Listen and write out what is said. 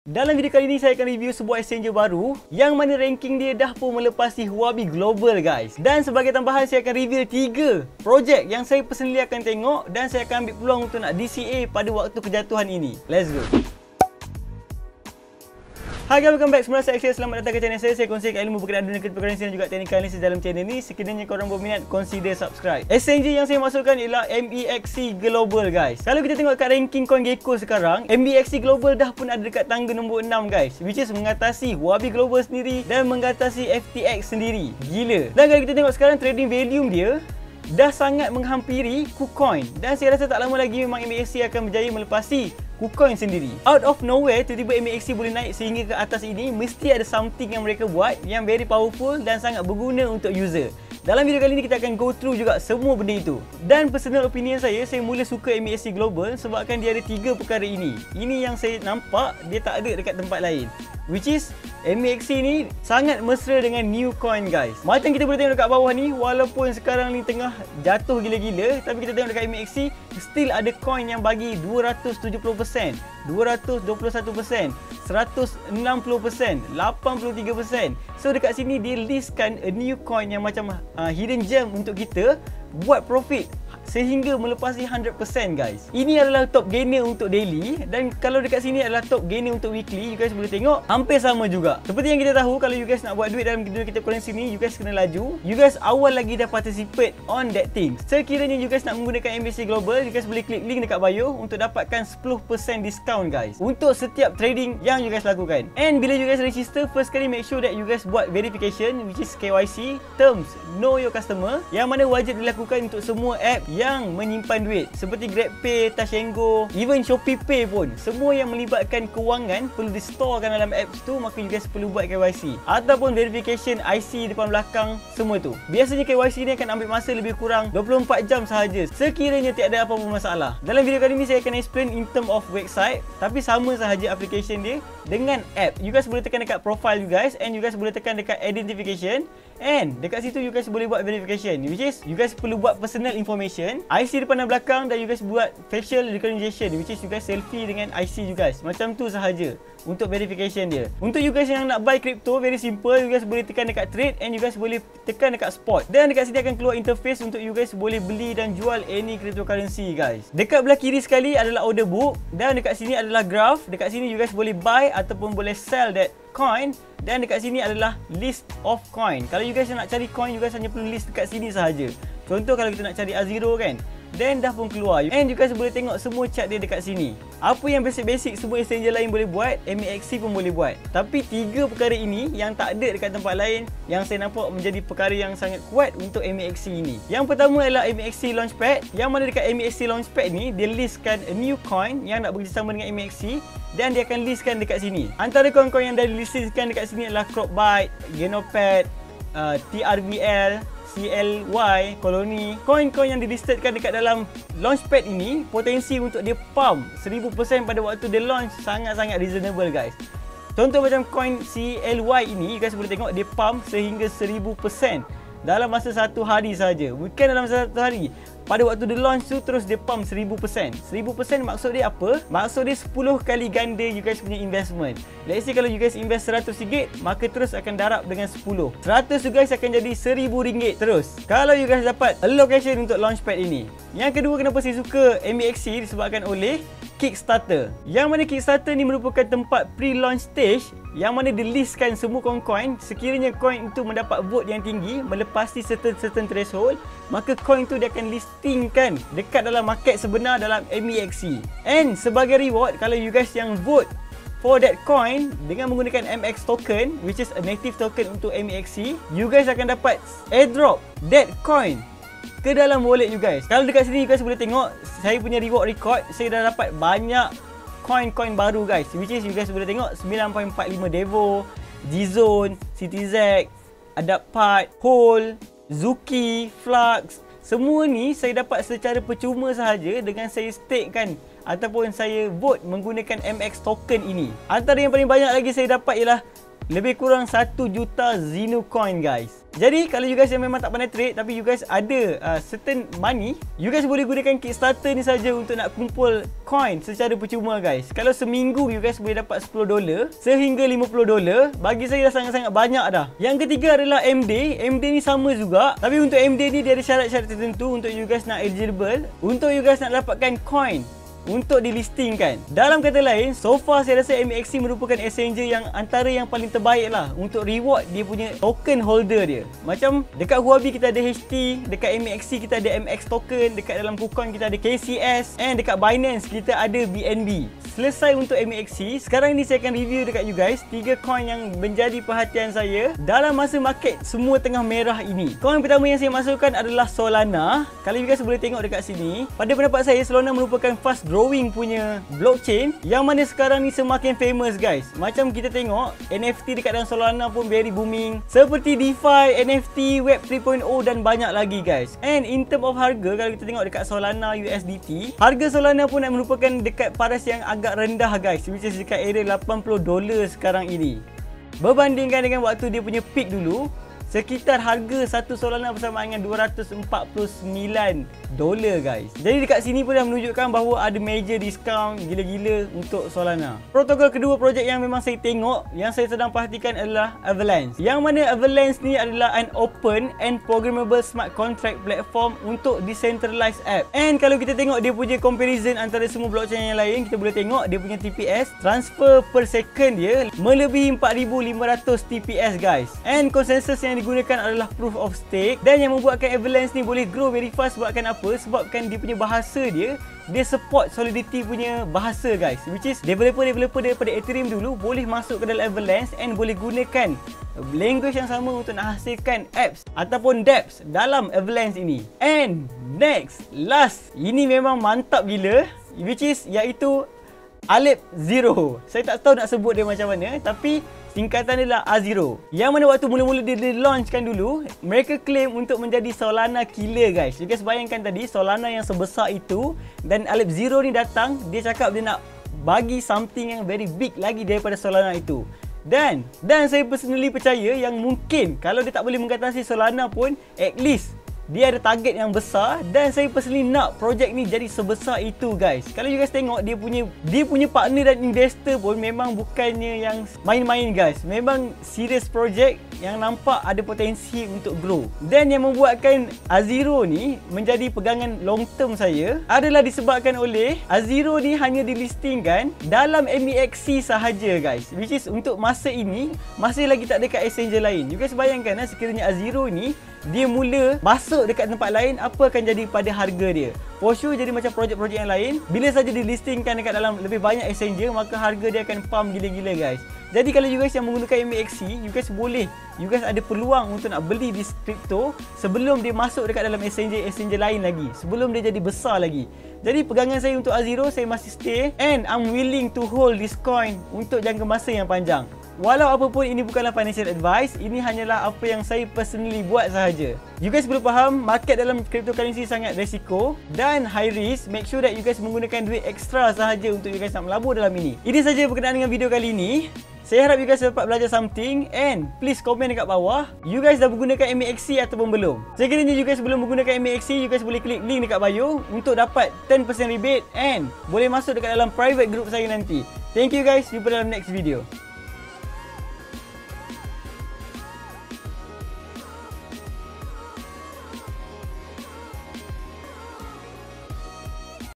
Dalam video kali ini saya akan review sebuah exchanger baru yang mana ranking dia dah pun melepasi Huobi Global guys. Dan sebagai tambahan saya akan reveal 3 projek yang saya personally akan tengok dan saya akan ambil peluang untuk nak DCA pada waktu kejatuhan ini. Let's go. Hai guys, welcome back. Semula saya Axel, selamat datang ke channel saya. Saya kongsikan ilmu berkenaan dunia cryptocurrency dan juga technical analysis dalam channel ni. Sekiranya korang berminat, consider subscribe. Exchanger yang saya masukkan ialah MEXC Global guys. Kalau kita tengok kat ranking CoinGecko sekarang, MEXC Global dah pun ada dekat tangga nombor 6 guys, which is mengatasi Huobi Global sendiri dan mengatasi FTX sendiri. Gila. Dan kalau kita tengok sekarang trading volume dia dah sangat menghampiri KuCoin. Dan saya rasa tak lama lagi memang MEXC akan berjaya melepasi KuCoin sendiri. Out of nowhere, tiba-tiba MEXC boleh naik sehingga ke atas ini. Mesti ada something yang mereka buat yang very powerful dan sangat berguna untuk user. Dalam video kali ni kita akan go through juga semua benda itu. Dan personal opinion saya mula suka MEXC Global sebabkan dia ada 3 perkara ini. Ini yang saya nampak dia tak ada dekat tempat lain. Which is MEXC ni sangat mesra dengan new coin guys. Macam kita boleh tengok dekat bawah ni, walaupun sekarang ni tengah jatuh gila-gila, tapi kita tengok dekat MEXC still ada coin yang bagi 270%, 221%, 160%, 83%. So dekat sini dia listkan a new coin yang macam hidden gem untuk kita buat profit sehingga melepasi 100% guys. Ini adalah top gainer untuk daily dan kalau dekat sini adalah top gainer untuk weekly. You guys boleh tengok hampir sama juga. Seperti yang kita tahu, kalau you guys nak buat duit dalam dunia cryptocurrency ni, you guys kena laju. You guys awal lagi dah participate on that thing. Sekiranya you guys nak menggunakan MEXC Global, you guys boleh klik link dekat bio untuk dapatkan 10% discount guys untuk setiap trading yang you guys lakukan. And bila you guys register, first kali make sure that you guys buat verification, which is KYC, terms know your customer, yang mana wajib dilakukan untuk semua app yang menyimpan duit seperti GrabPay, Tashengo, even ShopeePay pun. Semua yang melibatkan kewangan perlu di-storekan dalam apps tu, maka you guys perlu buat KYC ataupun verification IC depan belakang, semua tu. Biasanya KYC ni akan ambil masa lebih kurang 24 jam sahaja sekiranya tiada apa-apa masalah. Dalam video kali ni saya akan explain in term of website, tapi sama sahaja application dia dengan app. You guys boleh tekan dekat profile you guys and you guys boleh tekan dekat identification. And dekat situ you guys boleh buat verification, which is you guys perlu buat personal information, IC depan dan belakang, dan you guys buat facial recognition, which is you guys selfie dengan IC you guys. Macam tu sahaja untuk verification dia. Untuk you guys yang nak buy crypto, very simple. You guys boleh tekan dekat trade and you guys boleh tekan dekat spot. Dan dekat sini akan keluar interface untuk you guys boleh beli dan jual any cryptocurrency guys. Dekat belah kiri sekali adalah order book dan dekat sini adalah graph. Dekat sini you guys boleh buy ataupun boleh sell that coin. Dan dekat sini adalah list of coin. Kalau you guys nak cari coin, you guys hanya perlu list dekat sini sahaja. Contoh kalau kita nak cari A0 kan, then dah pun keluar. And you guys boleh tengok semua chart dia dekat sini. Apa yang basic-basic semua exchanger lain boleh buat, MEXC pun boleh buat. Tapi 3 perkara ini yang tak ada dekat tempat lain, yang saya nampak menjadi perkara yang sangat kuat untuk MEXC ini. Yang pertama adalah MEXC Launchpad, yang mana dekat MEXC Launchpad ni dia listkan a new coin yang nak bekerjasama dengan MEXC dan dia akan listkan dekat sini. Antara coin-coin yang dah dilistkan dekat sini adalah Crocbyte, Genopad, TRVL, CLY, Colony. Coin-coin yang dilistedkan dekat dalam Launchpad ini, potensi untuk dia pump 1000% pada waktu dia launch sangat-sangat reasonable guys. Contoh macam coin CLY ini, you guys boleh tengok dia pump sehingga 1000% dalam masa 1 hari saja. Bukan dalam masa 1 hari. Pada waktu dia launch tu terus dia pump 1000%. 1000% maksud dia apa? Maksud dia 10 kali ganda you guys punya investment. Let's say kalau you guys invest RM100, maka terus akan darab dengan 10. 100 you guys akan jadi RM1000 terus. Kalau you guys dapat allocation untuk Launchpad ini. Yang kedua, kenapa saya suka MEXC disebabkan oleh Kickstarter. Yang mana Kickstarter ni merupakan tempat pre-launch stage yang mana dilistkan semua coin-coin. Sekiranya coin itu mendapat vote yang tinggi, melepasi certain threshold, maka coin tu dia akan listingkan dekat dalam market sebenar dalam MEXC. And sebagai reward, kalau you guys yang vote for that coin dengan menggunakan MX token, which is a native token untuk MEXC, you guys akan dapat airdrop that coin ke dalam wallet you guys. Kalau dekat sini you guys boleh tengok saya punya reward record, saya dah dapat banyak coin-coin baru guys, which is you guys boleh tengok 9.45 Devo, Gzone, CityZ, Adaptpart, Hole, Zuki, Flux. Semua ni saya dapat secara percuma sahaja dengan saya stake kan ataupun saya vote menggunakan MX token ini. Antara yang paling banyak lagi saya dapat ialah lebih kurang 1 juta Zeno coin guys. Jadi kalau you guys yang memang tak pandai trade tapi you guys ada certain money, you guys boleh gunakan Kickstarter ni saja untuk nak kumpul coin secara percuma guys. Kalau seminggu you guys boleh dapat $10 sehingga $50, bagi saya dah sangat-sangat banyak dah. Yang ketiga adalah MD. MD ni sama juga, tapi untuk MD ni dia ada syarat-syarat tertentu untuk you guys nak eligible, untuk you guys nak dapatkan coin untuk dilistingkan. Dalam kata lain, so far saya rasa MEXC merupakan exchanger yang antara yang paling terbaik lah untuk reward dia punya token holder dia. Macam dekat Huobi kita ada HT, dekat MEXC kita ada MX token, dekat dalam KuCoin kita ada KCS, and dekat Binance kita ada BNB. Selesai untuk MEXC, sekarang ni saya akan review dekat you guys 3 coin yang menjadi perhatian saya dalam masa market semua tengah merah ini. Coin pertama yang saya masukkan adalah Solana. Kalau you guys boleh tengok dekat sini, pada pendapat saya Solana merupakan fast growing punya blockchain yang mana sekarang ni semakin famous guys. Macam kita tengok NFT dekat dalam Solana pun very booming, seperti DeFi, NFT, Web 3.0 dan banyak lagi guys. And in term of harga, kalau kita tengok dekat Solana USDT, harga Solana pun merupakan dekat paras yang agak rendah guys, which is dekat area $80 sekarang ini. Berbandingkan dengan waktu dia punya peak dulu, sekitar harga satu Solana bersama dengan $249 guys. Jadi dekat sini pun dah menunjukkan bahawa ada major discount gila-gila untuk Solana. Protokol kedua projek yang memang saya tengok, yang saya sedang perhatikan adalah Avalanche. Yang mana Avalanche ni adalah an open and programmable smart contract platform untuk decentralized app. And kalau kita tengok dia punya comparison antara semua blockchain yang lain, kita boleh tengok dia punya TPS, transfer per second dia melebihi 4,500 TPS guys. And consensus yang digunakan adalah proof of stake, dan yang membuatkan Avalanche ni boleh grow very fast sebabkan apa? Sebabkan dia punya bahasa dia support Solidity punya bahasa guys, which is developer daripada Ethereum dulu boleh masuk ke dalam Avalanche and boleh gunakan language yang sama untuk nak hasilkan apps ataupun dApps dalam Avalanche ini. And next, last, ini memang mantap gila, which is iaitu Aleph Zero. Saya tak tahu nak sebut dia macam mana, tapi singkatan dia adalah A0. Yang mana waktu mula-mula dia launchkan dulu, mereka claim untuk menjadi Solana killer guys. You guys bayangkan tadi Solana yang sebesar itu, dan Aleph Zero ni datang, dia cakap dia nak bagi something yang very big lagi daripada Solana itu. Dan saya personally percaya yang mungkin kalau dia tak boleh mengatasi Solana pun, at least dia ada target yang besar, dan saya personally nak projek ni jadi sebesar itu guys. Kalau you guys tengok dia punya partner dan investor pun memang bukannya yang main-main guys. Memang serious projek yang nampak ada potensi untuk grow. Dan yang membuatkan A0 ni menjadi pegangan long term saya adalah disebabkan oleh A0 ni hanya dilistingkan dalam MEXC sahaja guys, which is untuk masa ini masih lagi tak ada kat exchanger lain. You guys bayangkan sekiranya A0 ni dia mula masuk dekat tempat lain, apa akan jadi pada harga dia? For sure jadi macam projek-projek yang lain, bila saja dilistingkan dekat dalam lebih banyak exchanger, maka harga dia akan pump gila-gila guys. Jadi kalau you guys yang menggunakan MEXC, you guys ada peluang untuk nak beli di crypto sebelum dia masuk dekat dalam exchanger lain lagi, sebelum dia jadi besar lagi. Jadi pegangan saya untuk A0, saya masih stay, and I'm willing to hold this coin untuk jangka masa yang panjang. Walau apapun, ini bukanlah financial advice, ini hanyalah apa yang saya personally buat sahaja. You guys perlu faham, market dalam cryptocurrency sangat resiko dan high risk. Make sure that you guys menggunakan duit extra sahaja untuk you guys nak melabur dalam ini. Ini saja berkenaan dengan video kali ini. Saya harap you guys dapat belajar something, and please komen dekat bawah you guys dah menggunakan MEXC ataupun belum. Sekiranya you guys belum menggunakan MEXC, you guys boleh klik link dekat bio untuk dapat 10% rebate and boleh masuk dekat dalam private group saya nanti. Thank you guys, jumpa dalam next video.